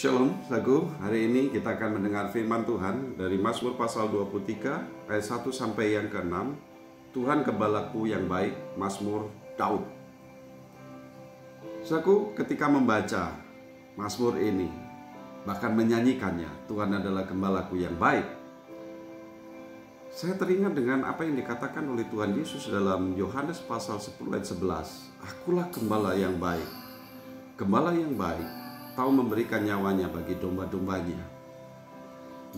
Shalom, saudaraku. Hari ini kita akan mendengar firman Tuhan dari Mazmur pasal 23 ayat 1 sampai yang ke-6. Tuhan gembalaku yang baik, Mazmur Daud. Saudaraku, ketika membaca Mazmur ini, bahkan menyanyikannya, Tuhan adalah gembalaku yang baik, saya teringat dengan apa yang dikatakan oleh Tuhan Yesus dalam Yohanes pasal 10 ayat 11. Akulah gembala yang baik. Gembala yang baik tahu memberikan nyawanya bagi domba-dombanya.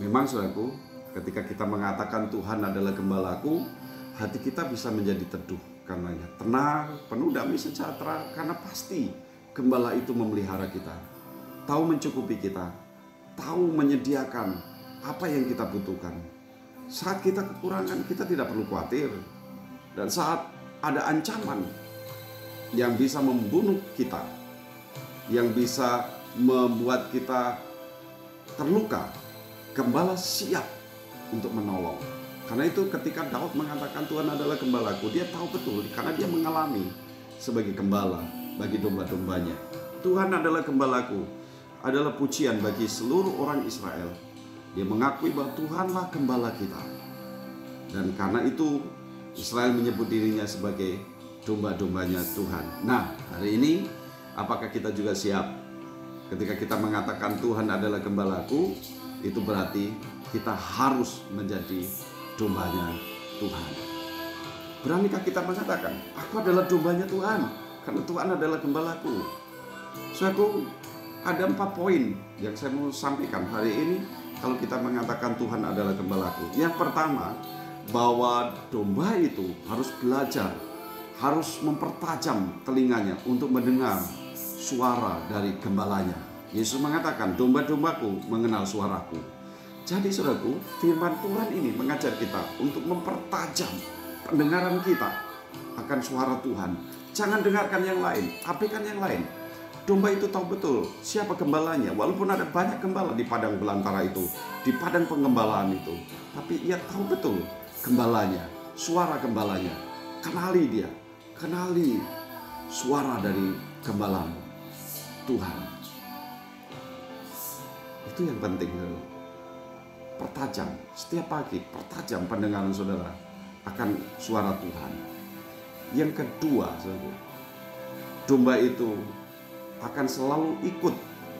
Memang saudaraku, ketika kita mengatakan Tuhan adalah gembalaku, hati kita bisa menjadi teduh karenanya, tenang, penuh damai sejahtera, karena pasti gembala itu memelihara kita, tahu mencukupi kita, tahu menyediakan apa yang kita butuhkan. Saat kita kekurangan, kita tidak perlu khawatir. Dan saat ada ancaman yang bisa membunuh kita, yang bisa membuat kita terluka, gembala siap untuk menolong. Karena itu ketika Daud mengatakan Tuhan adalah gembalaku, dia tahu betul karena dia mengalami sebagai gembala bagi domba-dombanya. Tuhan adalah gembalaku adalah pujian bagi seluruh orang Israel. Dia mengakui bahwa Tuhanlah gembala kita. Dan karena itu Israel menyebut dirinya sebagai domba-dombanya Tuhan. Nah, hari ini apakah kita juga siap? Ketika kita mengatakan Tuhan adalah gembalaku, itu berarti kita harus menjadi dombanya Tuhan. Beranikah kita mengatakan, aku adalah dombanya Tuhan, karena Tuhan adalah gembalaku? Saudaraku, ada 4 poin yang saya mau sampaikan hari ini kalau kita mengatakan Tuhan adalah gembalaku. Yang pertama, bahwa domba itu harus belajar, harus mempertajam telinganya untuk mendengar suara dari gembalanya. Yesus mengatakan, domba-dombaku mengenal suaraku. Jadi saudaraku, firman Tuhan ini mengajar kita untuk mempertajam pendengaran kita akan suara Tuhan. Jangan dengarkan yang lain, abaikan yang lain. Domba itu tahu betul siapa gembalanya. Walaupun ada banyak gembala di padang belantara itu, di padang pengembalaan itu, tapi ia tahu betul gembalanya, suara gembalanya. Kenali dia, kenali suara dari gembalamu, Tuhan. Itu yang penting. Pertajam setiap pagi, pertajam pendengaran saudara akan suara Tuhan. Yang kedua, saudara, domba itu akan selalu ikut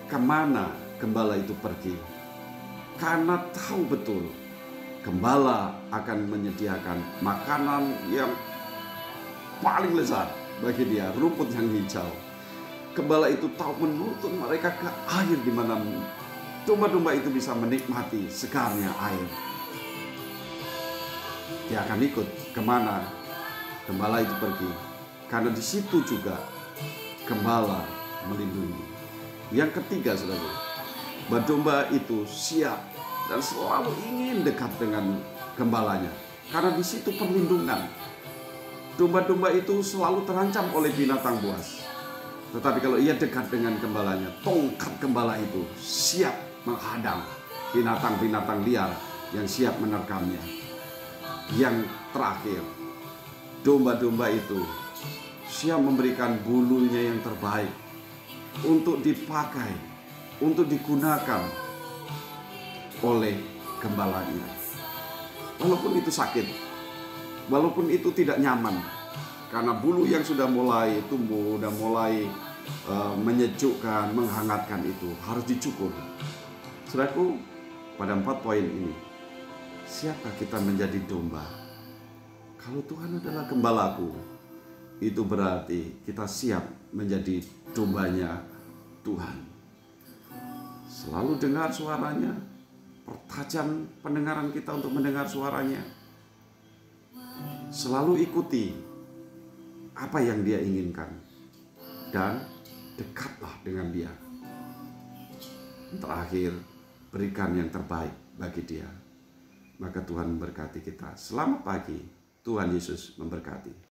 kemana gembala itu pergi, karena tahu betul gembala akan menyediakan makanan yang paling lezat bagi dia, rumput yang hijau. Gembala itu tahu menuntun mereka ke air di mana domba-domba itu bisa menikmati segarnya air. Dia akan ikut kemana gembala itu pergi, karena di situ juga gembala melindungi. Yang ketiga, saudara, bahwa domba itu siap dan selalu ingin dekat dengan gembalanya, karena di situ perlindungan. Domba-domba itu selalu terancam oleh binatang buas. Tetapi kalau ia dekat dengan gembalanya, tongkat gembala itu siap menghadang binatang-binatang liar yang siap menerkamnya. Yang terakhir, domba-domba itu siap memberikan bulunya yang terbaik untuk dipakai, untuk digunakan oleh gembalanya. Walaupun itu sakit, walaupun itu tidak nyaman, karena bulu yang sudah mulai tumbuh, sudah mulai menyejukkan, menghangatkan itu harus dicukur. Saudaraku, pada 4 poin ini, siapkah kita menjadi domba? Kalau Tuhan adalah gembalaku, itu berarti kita siap menjadi dombanya Tuhan. Selalu dengar suaranya, pertajam pendengaran kita untuk mendengar suaranya. Selalu ikuti apa yang dia inginkan, dan dekatlah dengan dia. Terakhir, berikan yang terbaik bagi dia. Maka Tuhan memberkati kita. Selamat pagi, Tuhan Yesus memberkati.